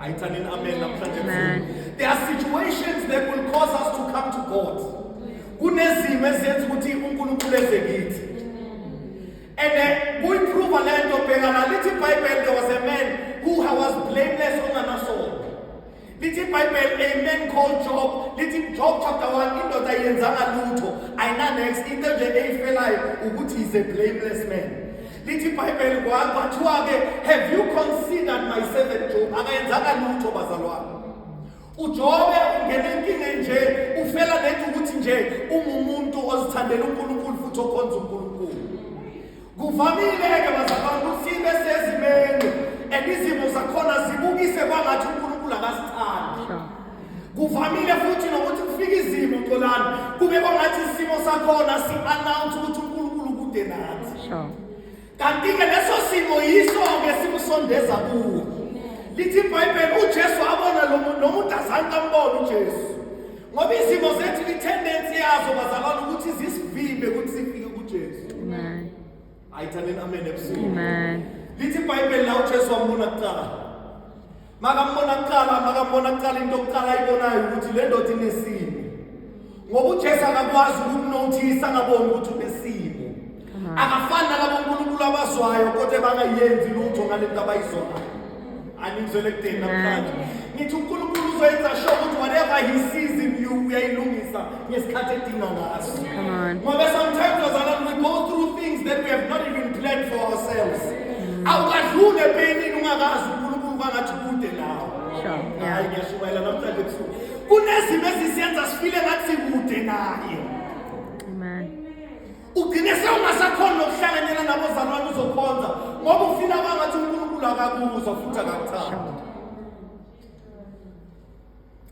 Amen. There are situations that will cause us to come to God. And we prove a land of little Bible, there was a man who was blameless on an assault. Little Bible, a man called Job, little Job chapter 1, next, he's a blameless man. Little Bible, have you considered my servant Job? Ujobe ungenenkinga nje ufela nethi ukuthi nje umuntu ozithandela uNkulunkulu futhi okhonza uNkulunkulu. Kuvamile ke bazalwane usibe sezimeni izimo zakhona zibukise kwangathi uNkulunkulu akasithandi. Kuvamile futhi nokuthi kufika izimo xolani kube kwangathi isimo sakhona si-announce ukuthi uNkulunkulu kude nathi. Kanti ke leso simo yiso ke sikusondeza kuwo. Lithi Bible uJesu abona lo muntu azange ambone uJesu. Ngoba izimo zethu tendency yazo bazalwane ukuthi zisivimbe ukuthi sifike kuJesu. Amen. Ayithaneni amen ebusuku. Amen. Lithi Bible la uJesu wambona kuqala. Makambona kuqala into yokuqala ayibonayo ukuthi le ndoda inesimo. Ngoba uJesu akakwazi ukunotice angaboni ukuthi unesimo. Akafani nalabonkulunkulu abazwayo kodwa bangayenzi lutho ngalento abayizwayo. Anizolekuteni namhlanje ngithi uNkulunkulu uzoyenza sure ukuthi whatever he sees in you uyayilungisa ngesikhathi edinga ngaso. Ngoba sometimes we go through things that we have not even planned for ourselves. Awukadlule penini ungakazi uNkulunkulu bangathi kude nawe. Hayi ngiyashumayela namhlanje ebusuku kunezimo ezisiyenza sifile ngathi sikude naye. Amen. Ugcine sewungasakhona nokuhlanganyela nabozalwane uzokhonza ngoba ufina bangathi uNkulunkulu akakuzwa futhi akakuthanda.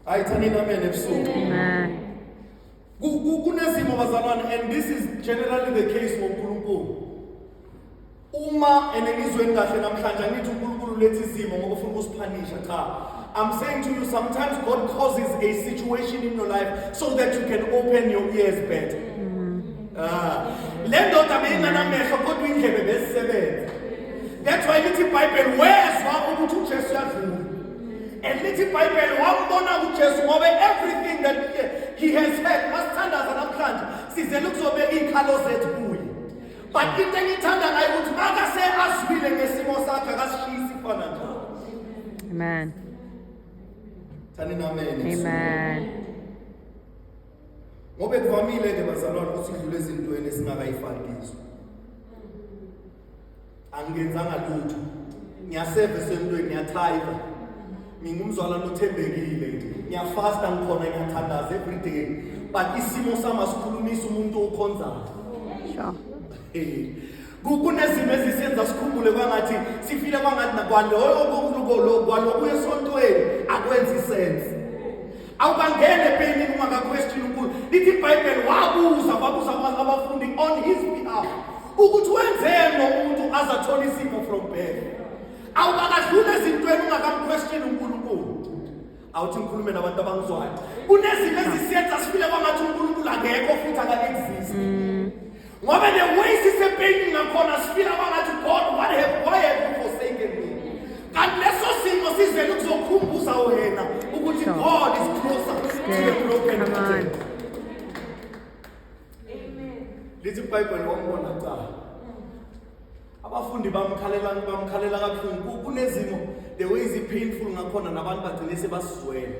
Ayithaneni amen ebusuku. Amen. Kunezimo bazalwane and this is generally the case ngoNkulunkulu. Uma enengizweni kahle namhlanje angithi uNkulunkulu lethi izimo ngoba ufuna ukusiphanisha cha. I'm saying to you sometimes God causes a situation in your life so that you can open your ears better. Le ndoda beyinganamehlo kodwa indlebe bezisebenza. That's why lithi Bible wezwa ukuthi uJesu yadlula. And lithi Bible wambona uJesu ngoba everything that he has had masithandaza namhlanje sizele ukuzobeka izikhalo zethu kuye. But into engithanda ngayo ukuthi makase aswile ngesimo sakhe akasishisi fana njalo. Amen. Thanini amen. Amen. Ngoba kuvamile ke bazalwane ukuthi sidlule ezintweni esingakayifaki kizo. Angenzanga lutho. Ngiyaseve esentweni ngiyatithe. Ngingumzalwane othembekile. Ngiyafasta ngikhona ngiyathandaza every day. But isimo sami asikhulumisa umuntu okhonzayo. Kunezimo ezisenza sikhumbule kwangathi sifile kwangathi nakwaloku esontweni akwenzi sense. Awukangene penini ungaka-question uNkulunkulu. Lithi iBhayibheli wabuza abafundi on his behalf ukuthi wenzeni nomuntu azathola isimo from birth. Awukakadlula ezintweni ungaka-question uNkulunkulu. Awuthi ngikhulume nabantu abangizwayo. Kunezimo ezisiyenza sifile kwangathi uNkulunkulu akekho futhi aka-exist. Ngoba the way sisebhayini ngakhona sifila kwangathi God why have you forsaken me? Kanti leso simo sizele ukuzokhumbuza wena ukuthi God is closer to the broken hearted. Amen. Lithi iBhayibheli wambona kuqala. Abafundi bamkhalela kabuhlungu. Kunezimo the way is painful ngakhona nabantu bagcine sebasizwela.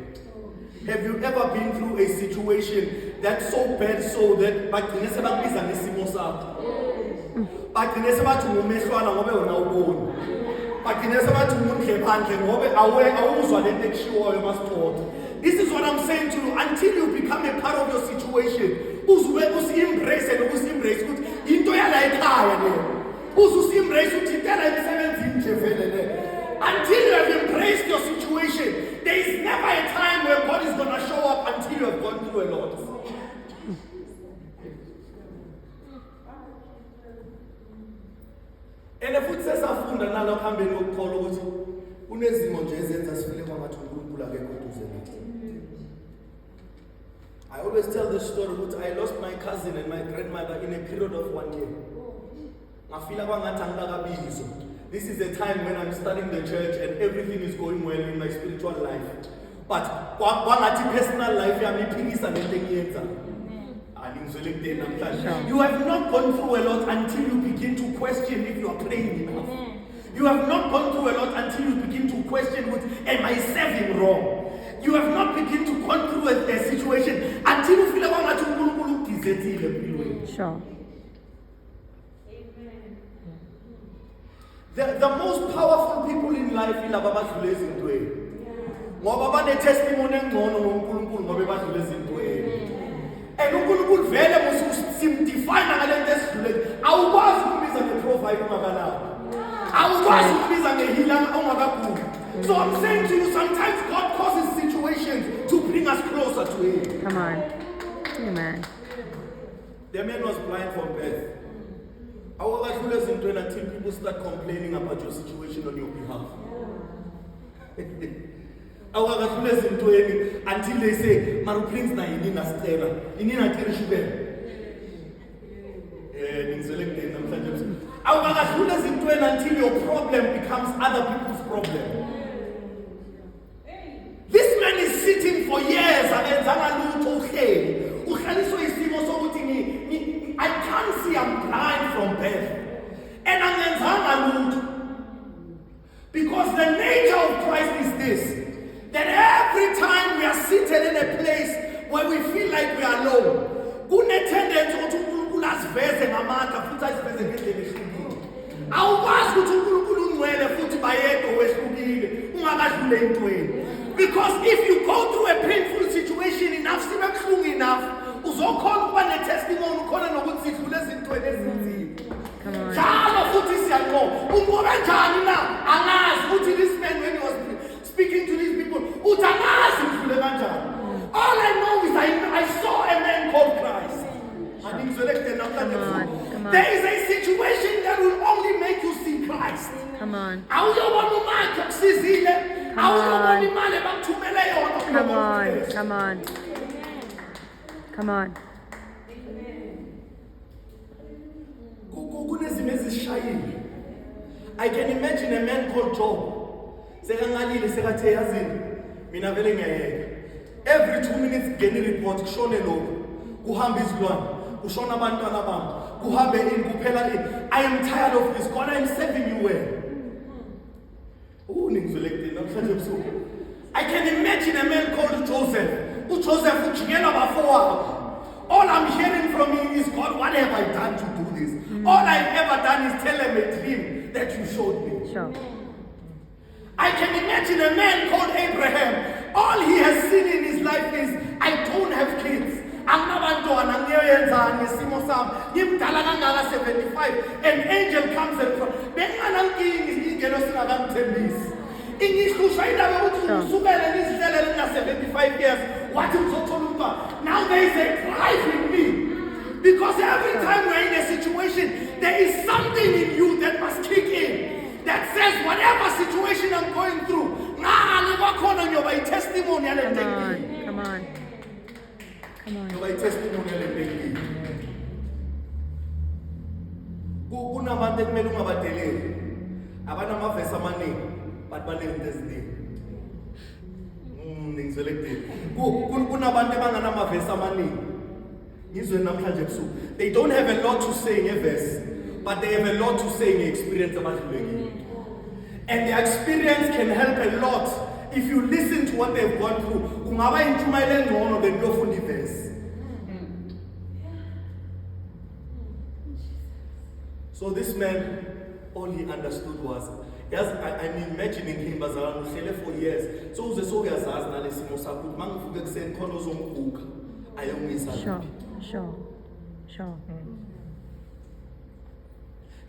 Have you ever been through a situation that's so bad so that bagcine sebakubiza ngesimo sakho? Bagcine sebathi ngumehlwana ngoba wena ubona. Bagcine sebathi ungundlephandle ngoba awuzwa lento ekushiwoyo masixoxa. This is what I'm saying to you. Until you become a part of your situation, usi-embrace nokusi-embrace ukuthi into yala ekhaya le. Usi-embrace ukuthi intela emsebenzini nje vele le. Until you have embraced your situation, there is never a time where God is going to show up until you have gone through a lot. And if it says afunda nalo kuhambeni kokukholwa ukuthi kunezimo nje ezenza sifile kwangathi uNkulunkulu akekho eduze nathi. I always tell this story ukuthi I lost my cousin and my grandmother in a period of 1 year. Ngafila kwangathi angikakabizwa. This is a time when I'm studying the church and everything is going well in my spiritual life. But kwangathi personal life yami iphikisa lento engiyenza. You have not gone through a lot until you begin to question if you are praying enough. You have not gone through a lot until you begin to question, am I serving wrong? You have not begin to go through a situation until you feel like Sure. The most powerful people in life are abadlula ezintweni. Ngoba bane testimony engcono ngoNkulunkulu ngoba badlula ezintweni. And uNkulunkulu vele musimdefine ngalento esidlule. Awukwazi ukubiza nge-provide ungakalazi. Awukwazi ukubiza nge-healer ungakaguli. So I'm saying to you, sometimes God causes situations to bring us closer to Him. Come on. Amen. The man was blind from birth. Until people start complaining about your situation on your behalf. Until they say, Maru Prince na inina stera, inina teri sugar. Until your problem becomes other people's problem. This man is sitting for years and I can't see, I'm blind from birth. And because the nature of Christ is this, that every time we are seated in a place where we feel like we are alone, because if you go through a painful situation enough, uzokhona ukuba testimony ukhona nokuthi sidlule ezintweni ezinzima. Njalo futhi siyaqo ungoba njani na angazi ukuthi this man when he was speaking to these people uthi angazi udlule kanjani. All I know is I saw a man called Christ. There is a situation that will only make you see Christ. Come on. Awuyobona umakhe kusizile. Awuyobona imali bakuthumele yona. Come on. Come on. Come on. I can imagine a man called Job. Every 2 minutes, geni report, kushone lokhu, kuhamba izilwane, kushona abantwana bami, kuhambe in, kuphela in. I am tired of this. God, I am serving you well. I can imagine a man called Joseph. All I'm hearing from him is, God, what have I done to do this? All I've ever done is tell him a dream that you showed me. Sure. I can imagine a man called Abraham. All he has seen in his life is, I don't have kids. I'm not going to 75. An angel comes and now there is a drive in me. Because every time we're in a situation, there is something in you that must kick in. That says, whatever situation I'm going through, your testimonial and Come on. Come on. Your testimonial and kunabantu ekumele ungabadeleli abanamavesi amaningi but banezinto eziningi. Kunabantu abanganamavesi amaningi. Ngizwe namhlanje ebusuku. They don't have a lot to say in a verse, but they have a lot to say in experience abadlulekile. And their experience can help a lot if you listen to what they've gone through. Kungaba intshumayelo engcono than yofunda iverse. So this man, all he understood was, yes, I'm imagining him as around for years. So uze so uyazazi nalesimo sakho ukuthi mangivuke kuseni khona ozongibhuka ayongisa. Sure.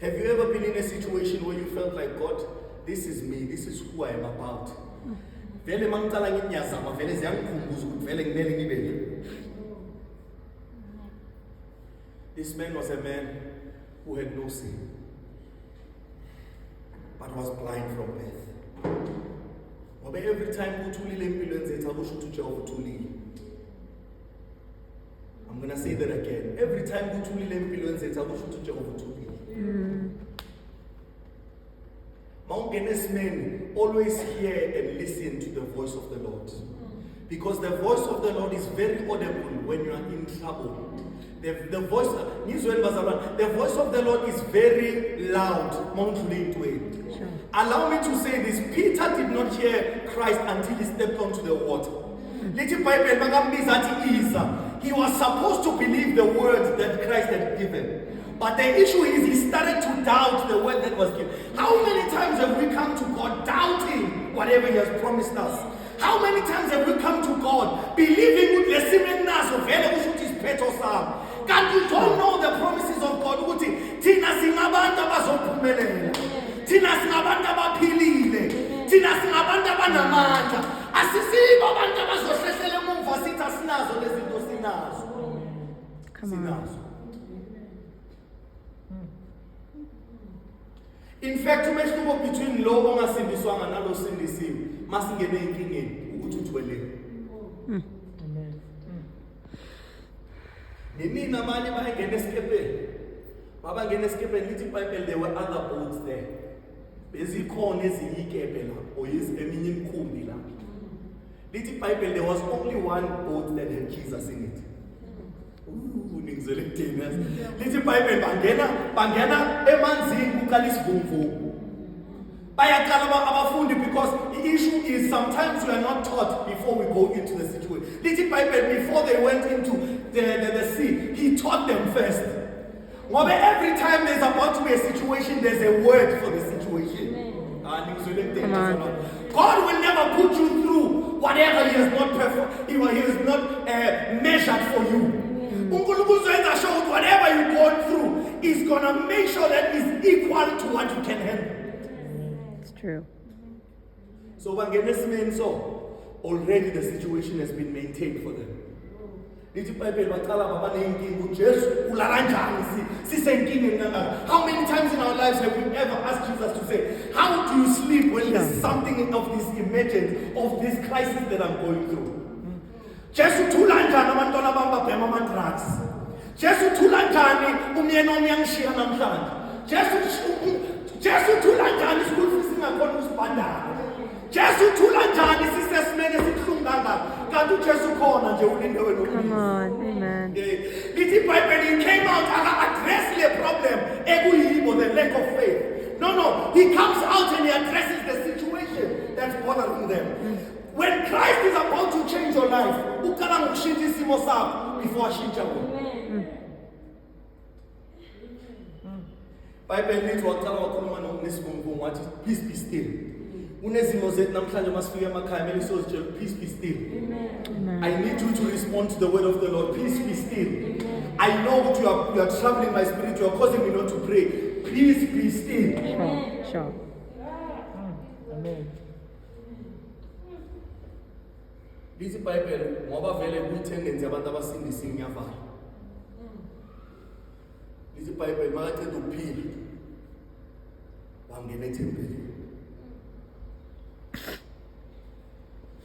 Have you ever been in a situation where you felt like, God, this is me, this is who I am about? Vele mangicala nginyazama vele ziyangikhumbuza ukuthi vele ngimele ngibe. This man was a man who had no sin, but was blind from birth. But every time uthulile empilweni zethu akusho ukuthi uJehova uthulile. I'm going to say that again. Every time uthulile empilweni zethu akusho ukuthi uJehova uthulile. men always hear and listen to the voice of the Lord. Because the voice of the Lord is very audible when you are in trouble. The voice of the Lord is very loud. Sure. Allow me to say this. Peter did not hear Christ until he stepped onto the water. He was supposed to believe the word that Christ had given. But the issue is he started to doubt the word that was given. How many times have we come to God doubting whatever he has promised us? How many times have we come to God believing with the semen naso vele kushuthi isiphetho sami? Can't you don't know the promises of God ukuthi thina singabantu abazophumelela. Thina singabantu abaphilile. Thina singabantu abanamandla. Asisibo abantu abazohlehlela emumva sithi asinazo lezinto sinazo. Come on. In fact, umehluko between lo ongasindiswanga nalo sindisiwe masingene enkingeni ukuthi uthwele. Nina manje bayengena esikepeni. Babangena esikepeni lithi iBhayibheli there were other boats there. Bezikhona eziyikepe la or eminye imikhumbi la. Lithi iBhayibheli there was only one boat that had Jesus in it. Lithi iBhayibheli bangena emanzini kuqala isivumvu. Bayaqala abafundi because the issue is sometimes we are not taught before we go into the situation. Lithi iBhayibheli before they went into the sea, he taught them first. Every time there's about to be a situation, there's a word for the situation. God will never put you through whatever he has not measured for you. Whatever you're going through is going to make sure that it's equal to what you can handle. It's true. So already the situation has been maintained for them. How many times in our lives have we ever asked Jesus to say, how do you sleep when there's something of this emergent, of this crisis that I'm going through? Jesu tulanjani abantwana bami babhema ama-drugs. Jesu tulanjani umyeni wami uyangishiya namhlanje. Jesu tulanjani school fees ingakhona ukusibhadala. Jesu tulanjani sisesimene esibuhlungu kangaka. Kanti uJesu khona nje ulinde wena. Come on, amen. Lithi iBhayibheli he came out aka-address le problem ekuyibo, the lack of faith. No, he comes out and he addresses the situation that's bothering them. When Christ is about to change your life, uqala ngokushintsha isimo sakho before ashintsha wena. Bible lithi waqala wakhuluma nesivunguvungu wathi peace be still. Unezimo zethu namhlanje masifika emakhaya mele sizitshela peace be still. I need you to respond to the word of the Lord. Peace be still. I know that you are troubling my spirit. You are causing me not to pray. Peace be still. Sure. Amen. Lithi iBhayibheli ngoba vele kuyitendency abantu abasindisa ngiyavala. Lithi iBhayibheli makaqeda ukuphila wangena ethempelini.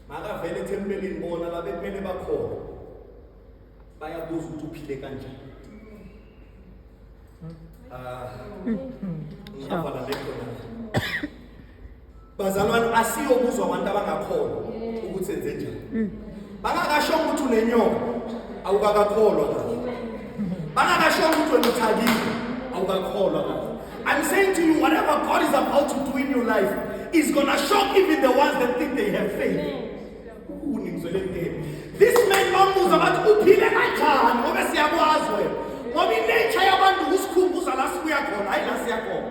Makavele ethempelini bona la bekumele bakhona. Bayabuza ukuthi uphile kanjani. Ngiyavala lekhona. Bazalwane asiyokuzwa abantu abangakhona ukuthi enze njani. Bangakasho ukuthi unenyoka awukakakholwa kahle. Bangakasho ukuthi unothakile awukakholwa kahle. I'm saying to you, whatever God is about to do in your life is going to shock even the ones that think they have faith. This man bambuza bathi uphile kanjani ngoba siyakwazi wena. Ngoba inature yabantu kusikhumbuza la sibuya khona hayi la siya khona.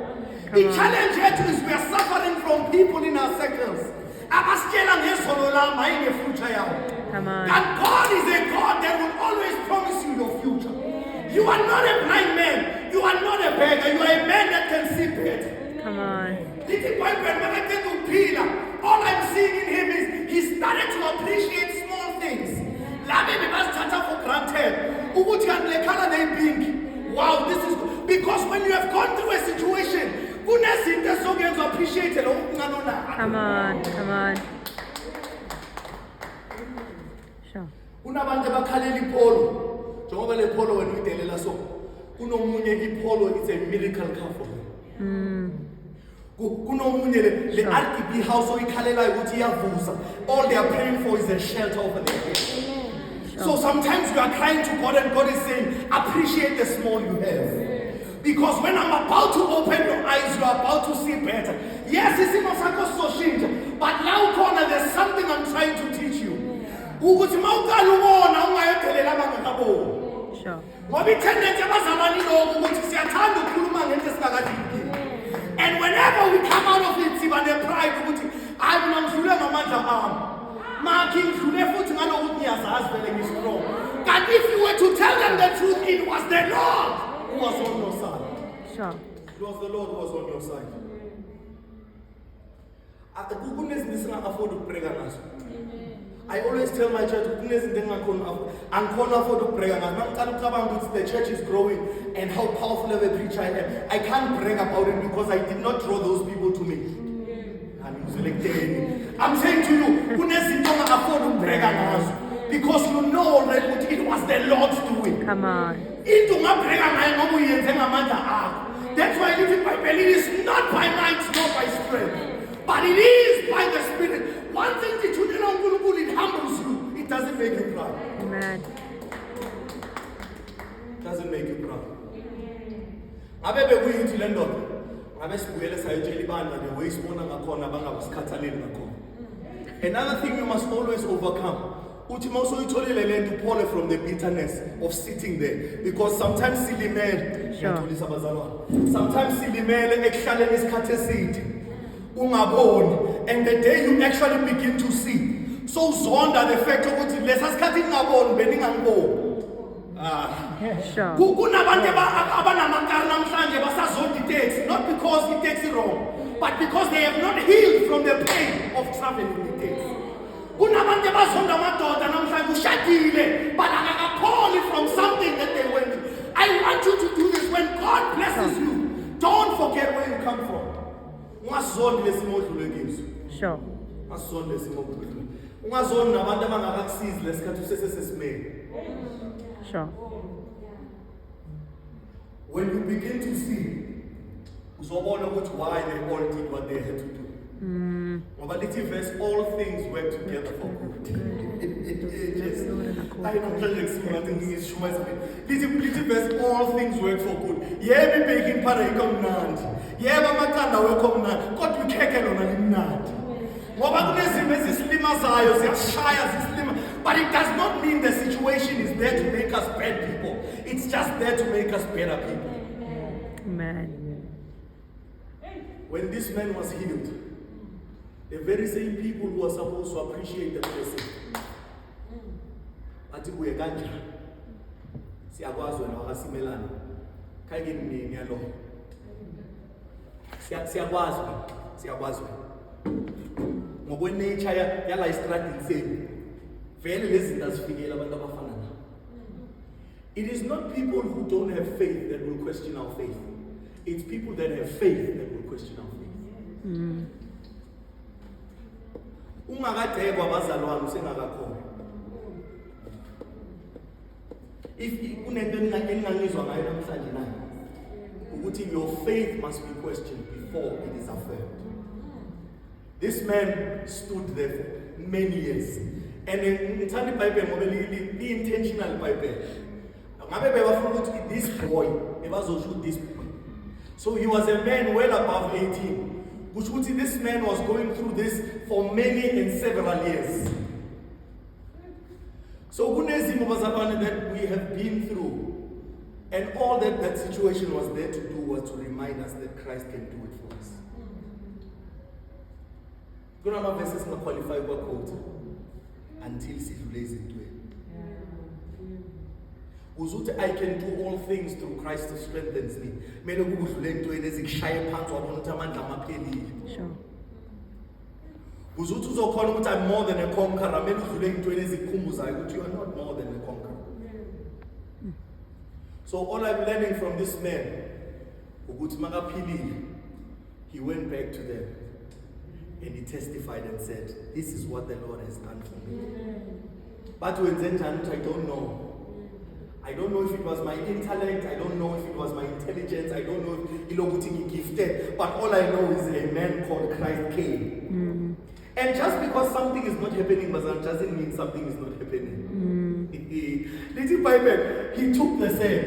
The challenge here is we are suffering from people in our circles. Abasitshela ngezono lami hayi ngefuture yawo. Come on. And God is a God that will always promise you your future. You are not a blind man. You are not a beggar. You are a man that can see better. Come on. All I'm seeing in him is he started to appreciate small things. For granted. Wow, this is good. Because when you have gone through a situation, appreciate it. Come on. Sure. Unabantu abakhalela ipolo. Njengoba le polo wena uyidelela so. Kunomunye ipolo, it's a miracle car for him. Kunomunye le RDP house oyikhalela ukuthi iyavuza. All they are praying for is a shelter over their head. So sometimes you are crying to God and God is saying, appreciate the small you have. Because when I'm about to open your eyes, you are about to see better. Yes, isimo sakho soshintsha, but now corner there's something I'm trying to teach you. Ukuthi mawuqala ubona ungayodelela abangakaboni. Sure. Ngoba ithendency abazalwane lokho ukuthi siyathanda ukukhuluma ngento esingakadluli. And whenever we come out of it, siba ne-pride ukuthi hayi mina ngidlule ngamandla ami. Makhe ngidlule futhi ngalokuthi ngiyazazi vele ngistrong. But if you were to tell them the truth, it was the Lord who was on your side. Sure. It was the Lord who was on your side. Kunezinto esingaka-afford ukubreka ngazo. I always tell my church, kunezinto angikhona afford ukubreka ngazo. Mangicala ukucabanga ukuthi the church is growing and how powerful of a preacher I am. I can't brag about it because I did not draw those people to me. I'm saying to you, kunezinto ongaka-afford ukubreka ngazo. Because you know already that it was the Lord's doing. Come on. Into ungabreka ngayo ngoba uyenze ngamandla akho. That's why lithi iBhayibheli it is not by might nor by strength, but it is by the Spirit. One thing ngithulile uNkulunkulu, it humbles you. It doesn't make you proud. Amen. It doesn't make you proud. Ngabe bekuyithi le ndoda, ngabe sibuyele sayitshela ibandla the way sibona ngakhona abangasikhathaleli ngakhona. Another thing you must always overcome. Uthi mawusoyitholile le nto uphole from the bitterness of sitting there, because sometimes silimele ngiyatholisa abazalwane, sometimes silimele ekuhlaleni isikhathi eside ungaboni, and the day you actually begin to see, so uzonda the fact ukuthi lesa sikhathi ngingaboni beningangiboni. Sure. Kunabantu abanamakari namhlanje basazonda itaxi, not because itaxi wrong, but because they have not healed from the pain of traveling in itaxi. Kunabantu abazonda amadoda namhlanje ushadile but akakapholi from something that they went through. I want you to do this when God blesses you. Don't forget where you come from. Ungazondi lesimo odlule kiso. Sure. Ungazondi lesimo odlule. Ungazondi nabantu abangakakusizi lesikhathi usesesimele. Sure. When you begin to see, uzobona ukuthi why they all did what they had to do. Ngoba lithi verse, all things work together for good. Hayi namhlanje kusingathi ngishumayisa mina. Lithi verse, all things work for good. Yebo i-baking powder ikomnandi. Yebo amaqanda wekho mnandi. Kodwa ikhekhe lona limnandi. Ngoba kunezimo ezisilimazayo ziyashaya zisilima. But it does not mean the situation is there to make us bad people. It's just there to make us better people. Amen. When this man was healed, the very same people who are supposed to appreciate the blessing, bathi kuye kanjani siyakwazi wena wakasimelana khayike nini yalo siyakwazi ngokwenature yala istradini senu vele lezi zinto azifikela abantu abafana nabo. It is not people who don't have faith that will question our faith. It's people that have faith that will question our faith. Ungakadekwa abazalwane usengakakhona. If kunento engingangizwa ngayo namhlanje nayo ukuthi your faith must be questioned before it is affirmed. This man stood there for many years, and ngithanda iBhayibheli ngoba li-intentional iBhayibheli. Ngabe bebafuna ukuthi this boy ebazosho this boy. So he was a man well above 18. Which would see this man was going through this for many and several years. So kunezimo bazalwane that we have been through, and all that situation was there to do was to remind us that Christ can do it for us. Kunama verses nga qualify kwa quote until sidlule ezintweni. Uzuthi I can do all things through Christ who strengthens me. Mele ukudlula entweni ezikushaye phansi wabona ukuthi amandla amaphelile. Sure. Uzuthi uzokhona ukuthi I'm more than a conqueror. Mele udlule entweni ezikukhumbuzayo ukuthi you are not more than a conqueror. So all I'm learning from this man, ukuthi makaphilile, he went back to them and he testified and said, this is what the Lord has done for me. But when I don't know. I don't know if it was my intellect, I don't know if it was my intelligence, I don't know if ilokuthi gifted, but all I know is a man called Christ came. And just because something is not happening, doesn't mean something is not happening. Little Bible, he took the sand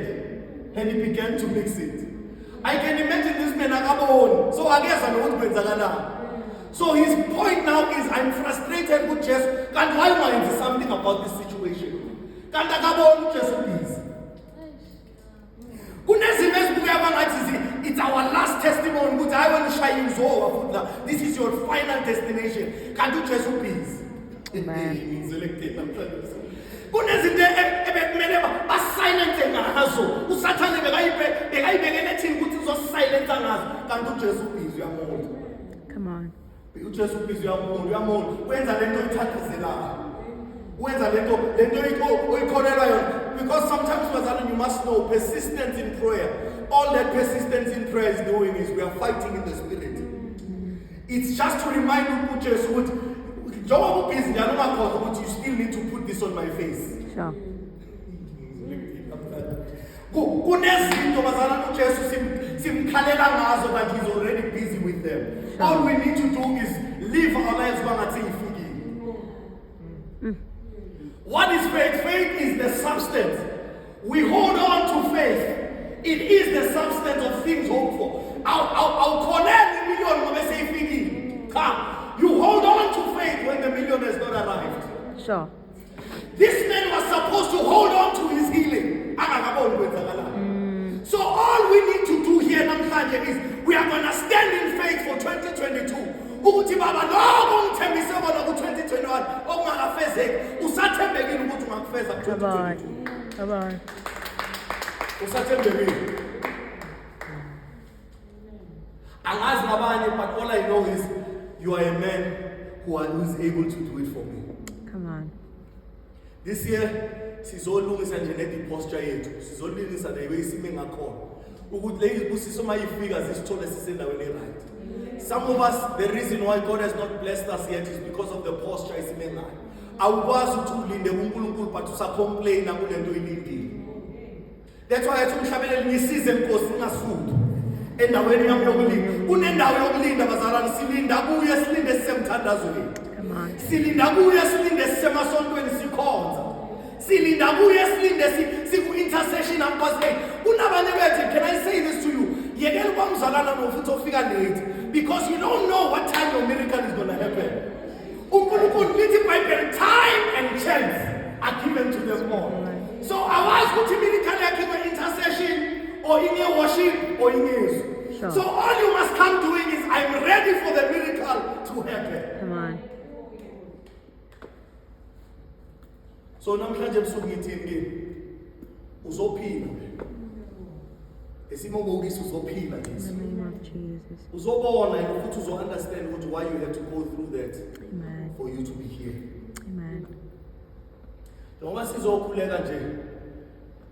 and he began to mix it. I can imagine this man akaboni. So I guess I know what kwenzakala. So his point now is, I'm frustrated with Jesus. Can't why mind something about this situation? Can't akaboni Jesus please? It's our last testimony. This is your final destination. Can you just please? Kunezinto ebekumele basilence ngazo. Usathane bekayibekele thini ukuthi uzosilence ngazo. Kanti uJesu ubhizi uyamuntu. Come on. uJesu ubhizi uyamuntu. Wenza lento oyithandazelayo. Wenza lento oyikholelwa yona. Because sometimes you must know persistence in prayer. All that persistence in prayer is doing is we are fighting in the spirit. It's just to remind you, Jesus, you still need to put this on my face. Sure. He's already busy with them. Sure. All we need to do is live our lives. What is faith? Faith is the substance. We hold on to faith. It is the substance of things hoped for. I'll collect the million when I say figgy. Come. You hold on to faith when the million has not arrived. Sure. This man was supposed to hold on to his healing. So all we need to do here is we are going to stand in faith for 2022. Ukuthi baba lokho ngithembise bona ku2021 okungakafezeki usathembekile ukuthi ungakufeza ku2022. Bye. Usathembekile. Angazi ngabanye, but all I know is you are a man who is able to do it for me. Come on. This year sizolungisa nje neposture yethu. Sizolungisa nayo isime ngakhona. Ukuthi lezi busiso mayifika zisithole sisendaweni right. Some of us, the reason why God has not blessed us yet is because of the posture isime ngayo. Awukwazi ukuthi ulinde uNkulunkulu but usacomplain kulento ilindile. That's why athi umhlabeleli ngisize Nkosi ngasuki. Endaweni yami yokulinda. Kunendawo yokulinda bazalwane, silinda kuye silinde sisemthandazweni. Come on. Silinda kuye silinde sisemasontweni sikhonza. Silinda kuye silinde siku intercession apostle. Kunabanye bethu, can I say this to you? Yekela kwamzalana nofuthi ofika late because you don't know what time your miracle is going to happen. uNkulunkulu lithi iBhayibheli, time and chance are given to them all. So awazi ukuthi miracle yakhe kwe intercession or in your worship or in yesu. Sure. So all you must come doing is I'm ready for the miracle to happen. Come on. So namhlanje ebusuku ngithini uzophila. Esimobokisa uzophila In the lesi. name of Jesus. Uzobona ukuthi uzo understand ukuthi why you had to go through that Amen. for you to be here. Amen. Njengoba sizokhuleka nje,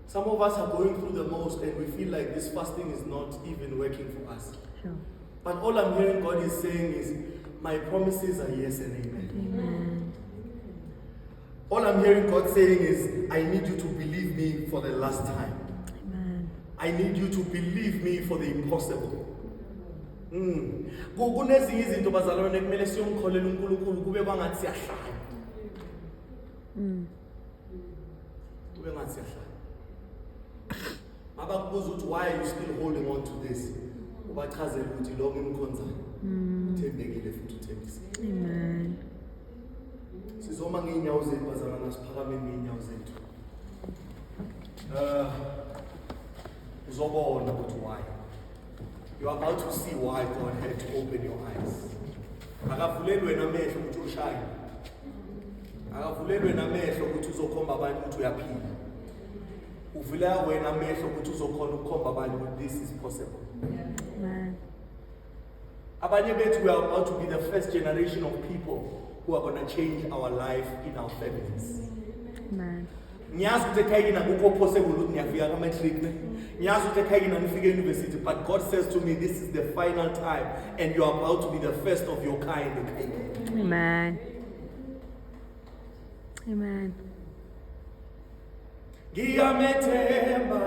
some of us are going through the most and we feel like this fasting is not even working for us. Sure. But all I'm hearing God is saying is, my promises are yes and amen. Amen. All I'm hearing God saying is, I need you to believe me for the last time. Amen. I need you to believe me for the impossible. Kunezinye izinto bazalwane kumele siyomkholela uNkulunkulu kube kwangathi siyahlala. Kube ngathi siyahlala. Abakubuza ukuthi why are you still holding on to this? Ubachazela ukuthi lo ngimkhonzayo. Uthembekile futhi uthembise. Amen. Sizoma ngeenyawo zethu bazalwane, siphakame ngeenyawo zethu. Uzobona ukuthi why. You are about to see why God had to open your eyes. Akavulelwe wena amehlo ukuthi ushine. Akavulelwe wena amehlo ukuthi uzokhomba abantu ukuthi uyaphila. Uvula wena amehlo ukuthi uzokhona ukukhomba abantu ukuthi this is possible. Amen. Abanye bethu, we are about to be the first generation of people who are going to change our life in our families. Amen. Ngiyazi ukuthi ekhayeni akukho possible ukuthi ngiyafika ka-matric ne. Ngiyazi ukuthi ekhayeni anifike university, but God says to me, this is the final time and you are about to be the first of your kind ekhayeni. Amen. Amen. ngiyamethemba